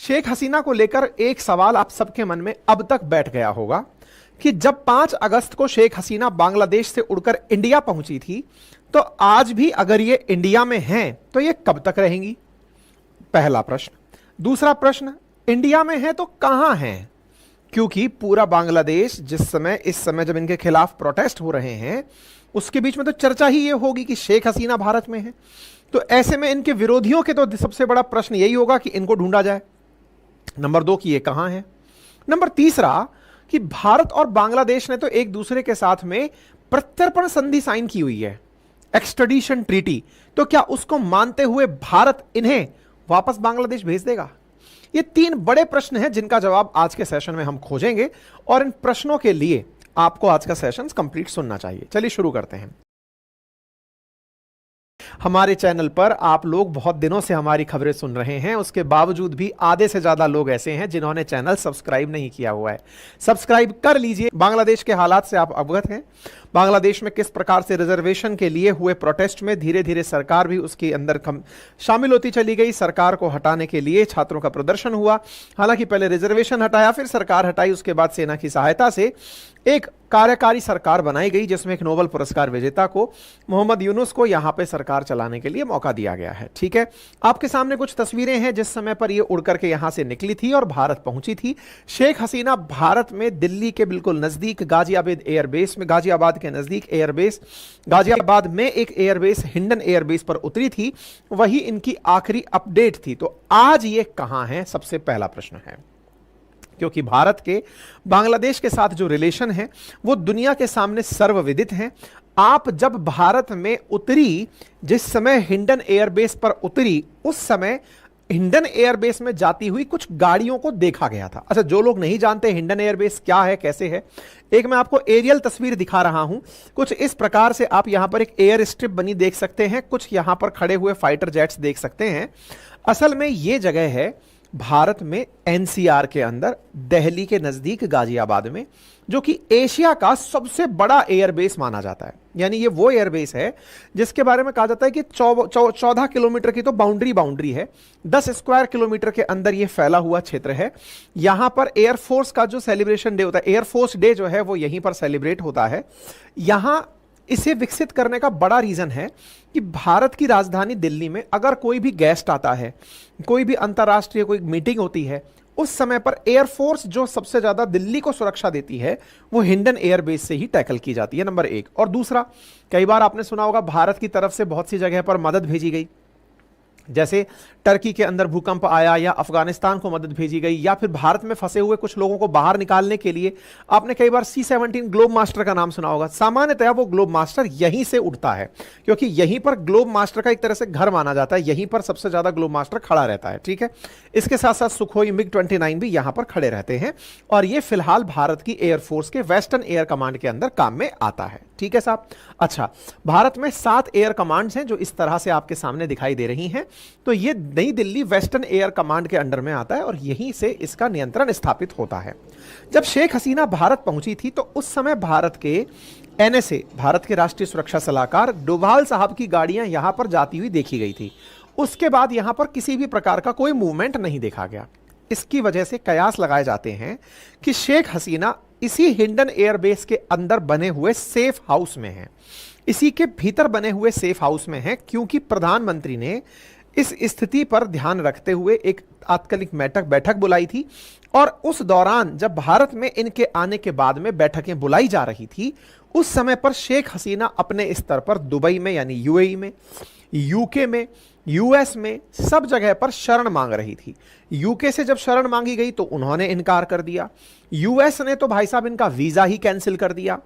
शेख हसीना को लेकर एक सवाल आप सबके मन में अब तक बैठ गया होगा कि जब 5 अगस्त को शेख हसीना बांग्लादेश से उड़कर इंडिया पहुंची थी, तो आज भी अगर ये इंडिया में हैं तो ये कब तक रहेंगी? पहला प्रश्न। दूसरा प्रश्न, इंडिया में है तो कहां हैं? क्योंकि पूरा बांग्लादेश इस समय जब इनके खिलाफ प्रोटेस्ट हो रहे हैं, उसके बीच में तो चर्चा ही ये होगी कि शेख हसीना भारत में है। तो ऐसे में इनके विरोधियों के तो सबसे बड़ा प्रश्न यही होगा कि इनको ढूंढा जाए। नंबर 2 कि ये कहां है। नंबर तीसरा कि भारत और बांग्लादेश ने तो एक दूसरे के साथ में प्रत्यर्पण संधि साइन की हुई है, एक्सट्रेडिशन ट्रीटी। तो क्या उसको मानते हुए भारत इन्हें वापस बांग्लादेश भेज देगा? ये 3 बड़े प्रश्न हैं जिनका जवाब आज के सेशन में हम खोजेंगे, और इन प्रश्नों के लिए आपको आज का सेशन कंप्लीट सुनना चाहिए। चलिए शुरू करते हैं। हमारे चैनल पर आप लोग बहुत दिनों से हमारी खबरें सुन रहे हैं, उसके बावजूद भी आधे से ज्यादा लोग ऐसे हैं जिन्होंने चैनल सब्सक्राइब नहीं किया हुआ है। सब्सक्राइब कर लीजिए। बांग्लादेश के हालात से आप अवगत हैं। बांग्लादेश में किस प्रकार से रिजर्वेशन के लिए हुए प्रोटेस्ट में धीरे धीरे सरकार भी उसके अंदर शामिल होती चली गई। सरकार को हटाने के लिए छात्रों का प्रदर्शन हुआ। हालांकि पहले रिजर्वेशन हटाया, फिर सरकार हटाई, उसके बाद सेना की सहायता से एक कार्यकारी सरकार बनाई गई, जिसमें एक नोबेल पुरस्कार विजेता को मोहम्मद यूनुस को यहां पे सरकार चलाने के लिए मौका दिया गया है। ठीक है, आपके सामने कुछ तस्वीरें हैं जिस समय पर ये उड़ करके यहां से निकली थी और भारत पहुंची थी। शेख हसीना भारत में दिल्ली के बिल्कुल नजदीक गाजियाबाद के नजदीक एयरबेस गाजियाबाद में एक एयरबेस हिंडन एयरबेस पर उतरी थी। वही इनकी आखिरी अपडेट थी। तो आज ये कहां है, सबसे पहला प्रश्न है। क्योंकि भारत के बांग्लादेश के साथ जो रिलेशन है वो दुनिया के सामने सर्वविदित हैं। आप जब भारत में उतरी, जिस समय हिंडन एयरबेस पर उतरी, उस समय हिंडन एयरबेस में जाती हुई कुछ गाड़ियों को देखा गया था। अच्छा, जो लोग नहीं जानते हिंडन एयरबेस क्या है, कैसे है, एक मैं आपको एरियल तस्वीर दिखा रहा हूं। कुछ इस प्रकार से आप यहां पर एक एयर स्ट्रिप बनी देख सकते हैं, कुछ यहां पर खड़े हुए फाइटर जेट्स देख सकते हैं। असल में यह जगह है भारत में एनसीआर के अंदर, दिल्ली के नजदीक गाजियाबाद में, जो कि एशिया का सबसे बड़ा एयरबेस माना जाता है। यानी ये वो एयरबेस है जिसके बारे में कहा जाता है कि 14 किलोमीटर की तो बाउंड्री है, 10 स्क्वायर किलोमीटर के अंदर ये फैला हुआ क्षेत्र है। यहां पर एयरफोर्स का जो सेलिब्रेशन डे होता है, एयरफोर्स डे जो है वो यहीं पर सेलिब्रेट होता है। यहां इसे विकसित करने का बड़ा रीजन है कि भारत की राजधानी दिल्ली में अगर कोई भी गेस्ट आता है, कोई भी अंतर्राष्ट्रीय कोई मीटिंग होती है, उस समय पर एयरफोर्स जो सबसे ज्यादा दिल्ली को सुरक्षा देती है वो हिंडन एयरबेस से ही टैकल की जाती है, नंबर 1। और दूसरा, कई बार आपने सुना होगा भारत की तरफ से बहुत सी जगह पर मदद भेजी गई, जैसे टर्की के अंदर भूकंप आया या अफगानिस्तान को मदद भेजी गई, या फिर भारत में फंसे हुए कुछ लोगों को बाहर निकालने के लिए आपने कई बार C-17 ग्लोब मास्टर का नाम सुना होगा। सामान्यतया वो ग्लोब मास्टर यहीं से उड़ता है, क्योंकि यहीं पर ग्लोब मास्टर का एक तरह से घर माना जाता है, यहीं पर सबसे ज्यादा ग्लोब मास्टर खड़ा रहता है। ठीक है, इसके साथ साथ सुखोई MiG-29 भी यहां पर खड़े रहते हैं, और ये फिलहाल भारत की एयरफोर्स के वेस्टर्न एयर कमांड के अंदर काम में आता है। ठीक है साहब। अच्छा, भारत में 7 एयर कमांड्स हैं जो इस तरह से आपके सामने दिखाई दे रही हैं। तो ये नई दिल्ली वेस्टर्न एयर कमांड के अंडर में आता है और यहीं से इसका नियंत्रण स्थापित होता है। जब शेख हसीना भारत पहुंची थी तो उस समय भारत के NSA, भारत के राष्ट्रीय सुरक्षा सलाहकार डोभाल साहब की गाड़ियां यहां पर जाती हुई देखी गई थी। उसके बाद यहां पर किसी भी प्रकार का कोई मूवमेंट नहीं देखा गया। इसकी वजह से कयास लगाए जाते हैं कि शेख हसीना इसी हिंडन एयरबेस के अंदर बने हुए सेफ हाउस में है, इसी के भीतर बने हुए सेफ हाउस में है, क्योंकि प्रधानमंत्री ने इस स्थिति पर ध्यान रखते हुए एक तात्कालिक बैठक बुलाई थी। और उस दौरान जब भारत में इनके आने के बाद में बैठकें बुलाई जा रही थी, उस समय पर शेख हसीना अपने स्तर पर दुबई में यानी UAE में, UK में, US में, सब जगह पर शरण मांग रही थी। UK से जब शरण मांगी गई तो उन्होंने इनकार कर दिया। US ने तो भाई साहब इनका वीजा ही कैंसिल कर दिया।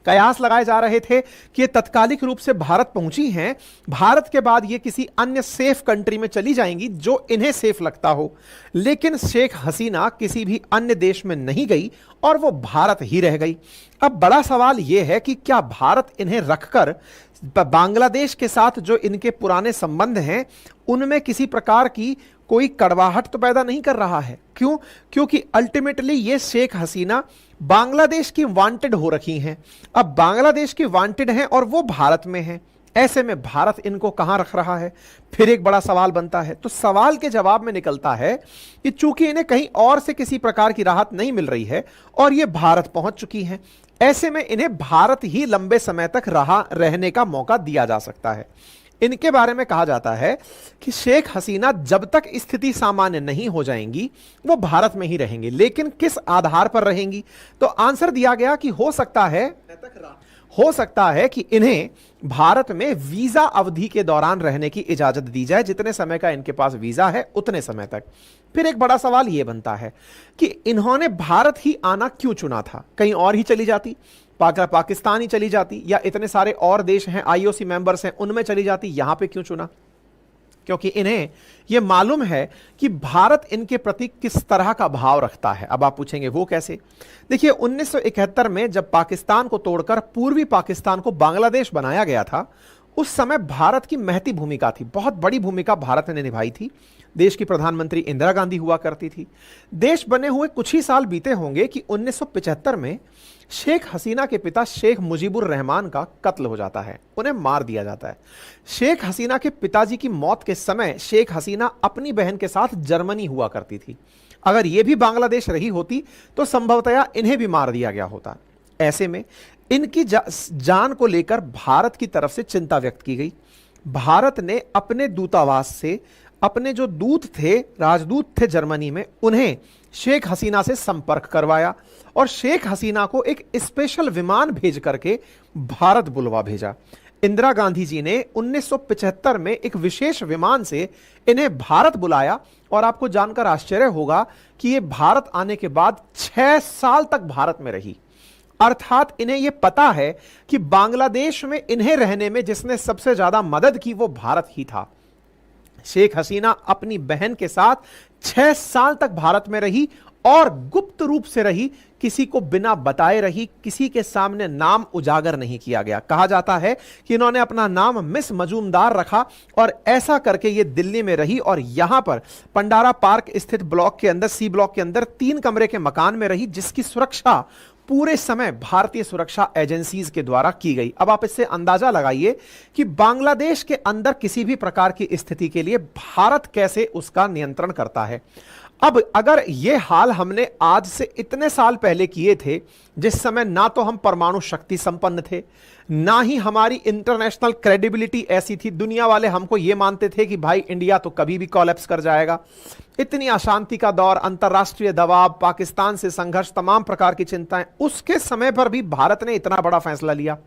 कयास लगाए जा रहे थे कि ये तत्कालिक रूप से भारत पहुंची हैं, भारत के बाद ये किसी अन्य सेफ कंट्री में चली जाएंगी जो इन्हें सेफ लगता हो। लेकिन शेख हसीना किसी भी अन्य देश में नहीं गई और वो भारत ही रह गई। अब बड़ा सवाल यह है कि क्या भारत इन्हें रखकर बांग्लादेश के साथ जो इनके पुराने संबंध हैं उनमें किसी प्रकार की कोई कड़वाहट तो पैदा नहीं कर रहा है? क्यों? क्योंकि अल्टीमेटली ये शेख हसीना बांग्लादेश की वांटेड हो रखी हैं। अब बांग्लादेश की वांटेड हैं और वो भारत में हैं। ऐसे में भारत इनको कहां रख रहा है? फिर एक बड़ा सवाल बनता है। तो सवाल के जवाब में निकलता है कि चूंकि इन्हें कहीं और से किसी प्रकार की राहत नहीं मिल रही है और ये भारत पहुंच चुकी हैं, ऐसे में इन्हें भारत ही लंबे समय तक रहने का मौका दिया जा सकता है। इनके बारे में कहा जाता है कि शेख हसीना जब तक स्थिति सामान्य नहीं हो जाएंगी वो भारत में ही रहेंगी। लेकिन किस आधार पर रहेंगी? तो आंसर दिया गया कि हो सकता है कि इन्हें भारत में वीजा अवधि के दौरान रहने की इजाजत दी जाए, जितने समय का इनके पास वीजा है उतने समय तक। फिर एक बड़ा सवाल यह बनता है कि इन्होंने भारत ही आना क्यों चुना था? कहीं और ही चली जाती, पाकिस्तान ही चली जाती, या इतने सारे और देश हैं आईओसी मेंबर्स हैं उनमें चली जाती, यहां पे क्यों चुना? क्योंकि इन्हें यह मालूम है कि भारत इनके प्रति किस तरह का भाव रखता है। अब आप पूछेंगे वो कैसे? देखिए 1971 में जब पाकिस्तान को तोड़कर पूर्वी पाकिस्तान को बांग्लादेश बनाया गया था, उस समय भारत की महती भूमिका थी, बहुत बड़ी भूमिका भारत ने निभाई थी। देश की प्रधानमंत्री इंदिरा गांधी हुआ करती थी। देश बने हुए कुछ ही साल बीते होंगे कि 1975 में शेख हसीना के पिता शेख मुजीबुर रहमान का कत्ल हो जाता है, उन्हें मार दिया जाता है। शेख हसीना के पिताजी की मौत के समय शेख हसीना अपनी बहन के साथ जर्मनी हुआ करती थी। अगर यह भी बांग्लादेश रही होती तो संभवतया इन्हें भी मार दिया गया होता। ऐसे में इनकी जान को लेकर भारत की तरफ से चिंता व्यक्त की गई। भारत ने अपने दूतावास से अपने जो दूत थे, राजदूत थे जर्मनी में, उन्हें शेख हसीना से संपर्क करवाया और शेख हसीना को एक स्पेशल विमान भेज करके भारत बुलवा भेजा। इंदिरा गांधी जी ने 1975 में एक विशेष विमान से इन्हें भारत बुलाया और आपको जानकर आश्चर्य होगा कि ये भारत आने के बाद 6 साल तक भारत में रही। अर्थात इन्हें यह पता है कि बांग्लादेश में इन्हें रहने में जिसने सबसे ज्यादा मदद की वो भारत ही था। शेख हसीना अपनी बहन के साथ 6 साल तक भारत में रही और गुप्त रूप से रही, किसी को बिना बताए रही, किसी के सामने नाम उजागर नहीं किया गया। कहा जाता है कि इन्होंने अपना नाम मिस मजूमदार रखा और ऐसा करके ये दिल्ली में रही और यहां पर पंडारा पार्क स्थित ब्लॉक के अंदर, सी ब्लॉक के अंदर 3 कमरे के मकान में रही, जिसकी सुरक्षा पूरे समय भारतीय सुरक्षा एजेंसीज के द्वारा की गई। अब आप इससे अंदाजा लगाइए कि बांग्लादेश के अंदर किसी भी प्रकार की स्थिति के लिए भारत कैसे उसका नियंत्रण करता है। अब अगर यह हाल हमने आज से इतने साल पहले किए थे, जिस समय ना तो हम परमाणु शक्ति संपन्न थे, ना ही हमारी इंटरनेशनल क्रेडिबिलिटी ऐसी थी, दुनिया वाले हमको यह मानते थे कि भाई इंडिया तो कभी भी कोलैप्स कर जाएगा, इतनी अशांति का दौर, अंतर्राष्ट्रीय दबाव, पाकिस्तान से संघर्ष, तमाम प्रकार की चिंताएं, उसके समय पर भी भारत ने इतना बड़ा फैसला लिया।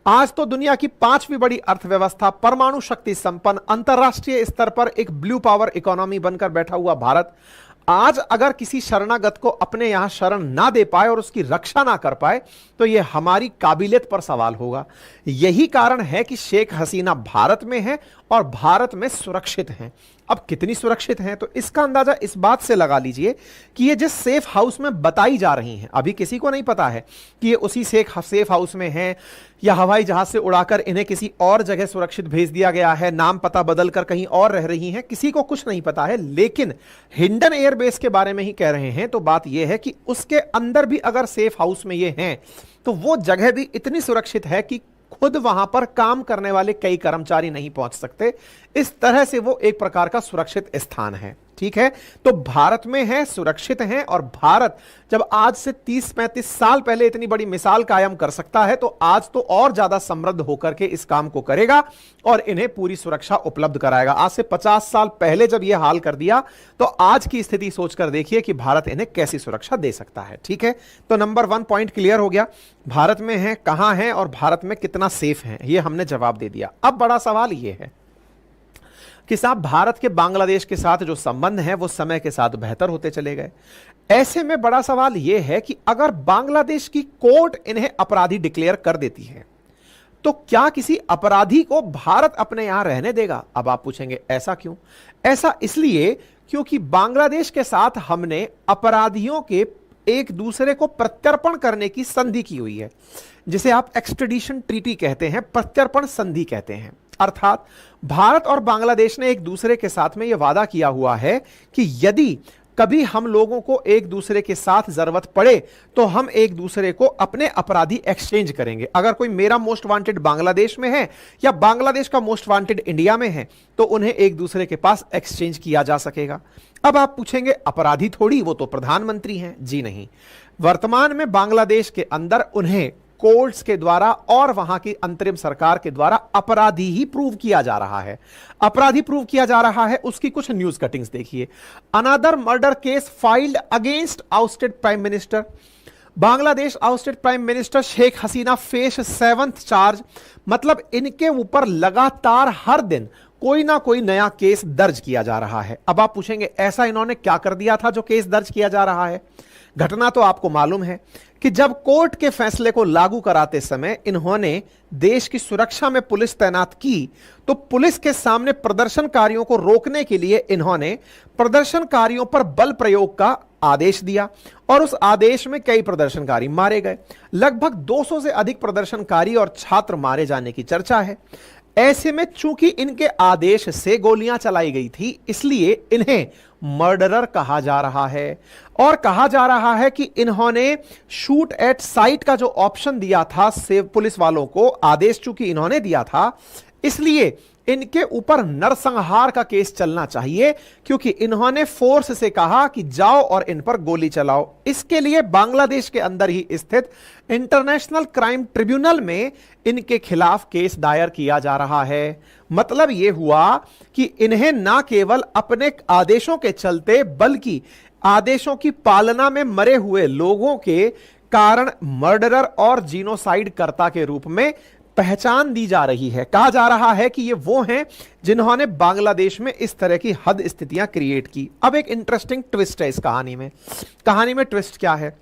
आज तो दुनिया की 5वीं बड़ी अर्थव्यवस्था, परमाणु शक्ति संपन्न, अंतर्राष्ट्रीय स्तर पर एक ब्लू पावर इकोनॉमी बनकर बैठा हुआ भारत आज अगर किसी शरणागत को अपने यहां शरण ना दे पाए और उसकी रक्षा ना कर पाए तो यह हमारी काबिलियत पर सवाल होगा। यही कारण है कि शेख हसीना भारत में है और भारत में सुरक्षित हैं। अब कितनी सुरक्षित हैं तो इसका अंदाजा इस बात से लगा लीजिए कि ये जिस सेफ हाउस में बताई जा रही हैं, अभी किसी को नहीं पता है कि ये उसी सेफ हाउस में हैं या हवाई जहाज से उड़ाकर इन्हें किसी और जगह सुरक्षित भेज दिया गया है, नाम पता बदलकर कहीं और रह रही हैं, किसी को कुछ नहीं पता है। लेकिन हिंडन एयरबेस के बारे में ही कह रहे हैं तो बात यह है कि उसके अंदर भी अगर सेफ हाउस में ये हैं तो वो जगह भी इतनी सुरक्षित है कि खुद वहां पर काम करने वाले कई कर्मचारी नहीं पहुंच सकते। इस तरह से वो एक प्रकार का सुरक्षित स्थान है। ठीक है, तो भारत में है, सुरक्षित हैं, और भारत जब आज से 30-35 साल पहले इतनी बड़ी मिसाल कायम कर सकता है तो आज तो और ज्यादा समृद्ध होकर के इस काम को करेगा और इन्हें पूरी सुरक्षा उपलब्ध कराएगा। आज से 50 साल पहले जब यह हाल कर दिया तो आज की स्थिति सोचकर देखिए कि भारत इन्हें कैसी सुरक्षा दे सकता है। ठीक है, तो नंबर 1 पॉइंट क्लियर हो गया, भारत में है, कहां है और भारत में कितना सेफ है, यह हमने जवाब दे दिया। अब बड़ा सवाल यह है कि साहब भारत के बांग्लादेश के साथ जो संबंध है वो समय के साथ बेहतर होते चले गए। ऐसे में बड़ा सवाल यह है कि अगर बांग्लादेश की कोर्ट इन्हें अपराधी डिक्लेयर कर देती है तो क्या किसी अपराधी को भारत अपने यहां रहने देगा? अब आप पूछेंगे ऐसा क्यों? ऐसा इसलिए क्योंकि बांग्लादेश के साथ हमने अपराधियों के एक दूसरे को प्रत्यर्पण करने की संधि की हुई है, जिसे आप एक्सट्रेडिशन ट्रीटी कहते हैं, प्रत्यर्पण संधि कहते हैं। अर्थात भारत और बांग्लादेश ने एक दूसरे के साथ में यह वादा किया हुआ है कि यदि कभी हम लोगों को एक दूसरे के साथ जरूरत पड़े तो हम एक दूसरे को अपने अपराधी एक्सचेंज करेंगे। अगर कोई मेरा मोस्ट वांटेड बांग्लादेश में है या बांग्लादेश का मोस्ट वांटेड इंडिया में है तो उन्हें एक दूसरे के पास एक्सचेंज किया जा सकेगा। अब आप पूछेंगे अपराधी थोड़ी, वो तो प्रधानमंत्री हैं। जी नहीं, वर्तमान में बांग्लादेश के अंदर उन्हें कोर्ट्स के द्वारा और वहां की अंतरिम सरकार के द्वारा अपराधी ही प्रूव किया जा रहा है। अपराधी प्रूव किया जा रहा है, उसकी कुछ न्यूज कटिंग्स देखिए। Another murder case filed against ousted prime minister. Bangladesh ousted prime minister Sheikh Hasina face 7th charge. मतलब इनके ऊपर लगातार हर दिन कोई ना कोई नया केस दर्ज किया जा रहा है। अब आप पूछेंगे ऐसा इन्होंने क्या कर दिया था जो केस दर्ज किया जा रहा है? घटना तो आपको मालूम है कि जब कोर्ट के फैसले को लागू कराते समय इन्होंने देश की सुरक्षा में पुलिस तैनात की, तो पुलिस के सामने प्रदर्शनकारियों को रोकने के लिए इन्होंने प्रदर्शनकारियों पर बल प्रयोग का आदेश दिया और उस आदेश में कई प्रदर्शनकारी मारे गए। लगभग 200 से अधिक प्रदर्शनकारी और छात्र मारे जाने की चर्चा है। ऐसे में चूंकि इनके आदेश से गोलियां चलाई गई थी, इसलिए इन्हें मर्डरर कहा जा रहा है। और कहा जा रहा है कि इन्होंने शूट एट साइट का जो ऑप्शन दिया था सेव पुलिस वालों को, आदेश चूंकि इन्होंने दिया था, इसलिए इनके ऊपर नरसंहार का केस चलना चाहिए, क्योंकि इन्होंने फोर्स से कहा कि जाओ और इन पर गोली चलाओ। इसके लिए बांग्लादेश के अंदर ही स्थित इंटरनेशनल क्राइम ट्रिब्यूनल में इनके खिलाफ केस दायर किया जा रहा है। मतलब यह हुआ कि इन्हें ना केवल अपने आदेशों के चलते बल्कि आदेशों की पालना में मरे हुए लोगों के कारण मर्डरर और जीनोसाइड कर्ता के रूप में पहचान दी जा रही है। कहा जा रहा है कि ये वो हैं जिन्होंने बांग्लादेश में इस तरह की हद स्थितियां क्रिएट की। अब एक इंटरेस्टिंग ट्विस्ट है इस कहानी में। कहानी में ट्विस्ट क्या है?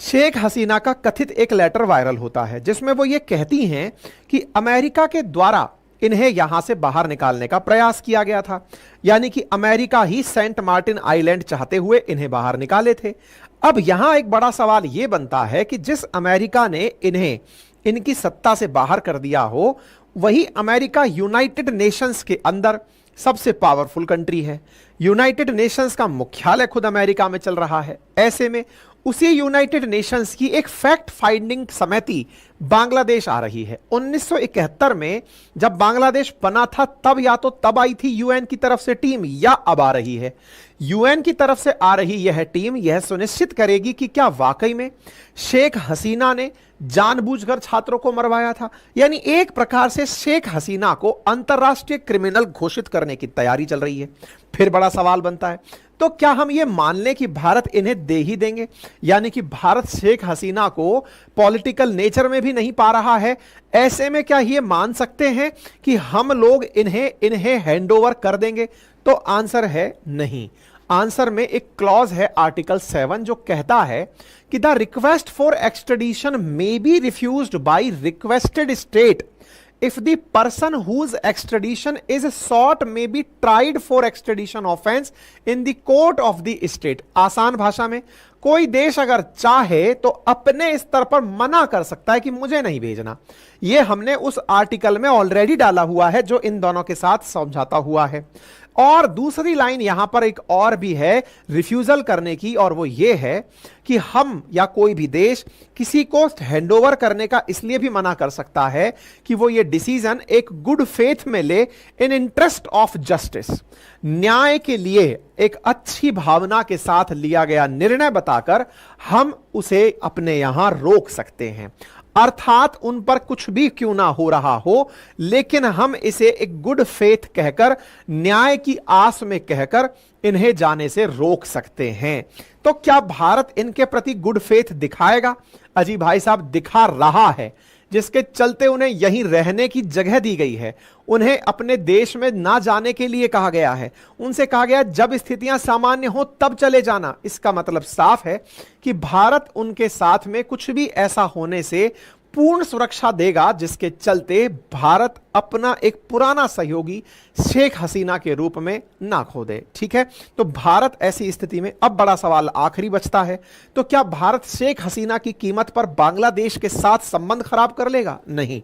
शेख हसीना का कथित एक लेटर वायरल होता है जिसमें वो ये कहती हैं कि अमेरिका के द्वारा इन्हें यहां से बाहर निकालने का प्रयास किया गया था, यानी कि अमेरिका ही सेंट मार्टिन आइलैंड चाहते हुए इन्हें बाहर निकाले थे। अब यहां एक बड़ा सवाल यह बनता है कि जिस अमेरिका ने इन्हें इनकी सत्ता से बाहर कर दिया हो, वही अमेरिका यूनाइटेड नेशंस के अंदर सबसे पावरफुल कंट्री है। यूनाइटेड नेशंस का मुख्यालय खुद अमेरिका में चल रहा है। ऐसे में उसी यूनाइटेड नेशंस की एक फैक्ट फाइंडिंग समिति बांग्लादेश आ रही है। 1971 में जब बांग्लादेश बना था तब या तो तब आई थी यूएन की तरफ से टीम या अब आ रही है। यूएन की तरफ से आ रही यह टीम यह सुनिश्चित करेगी कि क्या वाकई में शेख हसीना ने जानबूझकर छात्रों को मरवाया था। यानी एक प्रकार से शेख हसीना को अंतर्राष्ट्रीय क्रिमिनल घोषित करने की तैयारी चल रही है। फिर बड़ा सवाल बनता है, तो क्या हम ये मान लें कि भारत इन्हें दे ही देंगे? यानी कि भारत शेख हसीना को पॉलिटिकल नेचर में भी नहीं पा रहा है। ऐसे में क्या ये मान सकते हैं कि हम लोग इन्हें हैंडओवर कर देंगे? तो आंसर है नहीं। आंसर में एक क्लॉज है आर्टिकल 7 जो कहता है कि the request for extradition may be refused by requested state if the person whose extradition is sought may be tried for extradition offense in the court of the state। आसान भाषा में, कोई देश अगर चाहे तो अपने स्तर पर मना कर सकता है कि मुझे नहीं भेजना। यह हमने उस आर्टिकल में ऑलरेडी डाला हुआ है जो इन दोनों के साथ समझौता हुआ है। और दूसरी लाइन यहां पर एक और भी है रिफ्यूजल करने की, और वो ये है कि हम या कोई भी देश किसी को हैंडओवर करने का इसलिए भी मना कर सकता है कि वो ये डिसीजन एक गुड फेथ में ले, इन इंटरेस्ट ऑफ जस्टिस, न्याय के लिए एक अच्छी भावना के साथ लिया गया निर्णय बताकर हम उसे अपने यहां रोक सकते हैं। अर्थात उन पर कुछ भी क्यों ना हो रहा हो, लेकिन हम इसे एक गुड फेथ कहकर, न्याय की आस में कहकर इन्हें जाने से रोक सकते हैं। तो क्या भारत इनके प्रति गुड फेथ दिखाएगा? अजी भाई साहब, दिखा रहा है, जिसके चलते उन्हें यहीं रहने की जगह दी गई है। उन्हें अपने देश में ना जाने के लिए कहा गया है। उनसे कहा गया जब स्थितियां सामान्य हो तब चले जाना। इसका मतलब साफ है कि भारत उनके साथ में कुछ भी ऐसा होने से पूर्ण सुरक्षा देगा जिसके चलते भारत अपना एक पुराना सहयोगी शेख हसीना के रूप में ना खो दे। ठीक है, तो भारत ऐसी स्थिति में, अब बड़ा सवाल आखिरी बचता है, तो क्या भारत शेख हसीना की कीमत पर बांग्लादेश के साथ संबंध खराब कर लेगा? नहीं।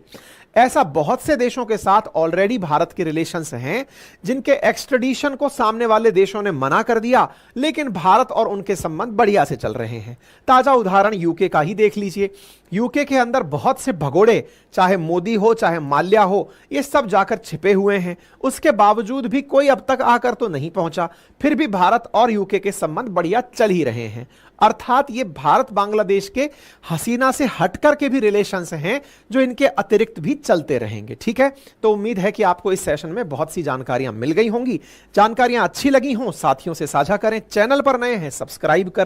ऐसा बहुत से देशों के साथ ऑलरेडी भारत के रिलेशंस हैं जिनके एक्सट्रेडिशन को सामने वाले देशों ने मना कर दिया, लेकिन भारत और उनके संबंध बढ़िया से चल रहे हैं। ताजा उदाहरण यूके का ही देख लीजिए। यूके के अंदर बहुत से भगोड़े, चाहे मोदी हो चाहे माल्या हो, ये सब जाकर छिपे हुए हैं। उसके बावजूद भी कोई अब तक आकर तो नहीं पहुंचा, फिर भी भारत और यूके के संबंध बढ़िया चल ही रहे हैं। अर्थात ये भारत बांग्लादेश के हसीना से हटकर के भी रिलेशंस हैं जो इनके अतिरिक्त भी चलते रहेंगे। ठीक है, तो उम्मीद है कि आपको इस सेशन में बहुत सी जानकारियां मिल गई होंगी। जानकारियां अच्छी लगी हों साथियों से साझा करें, चैनल पर नए हैं सब्सक्राइब करें।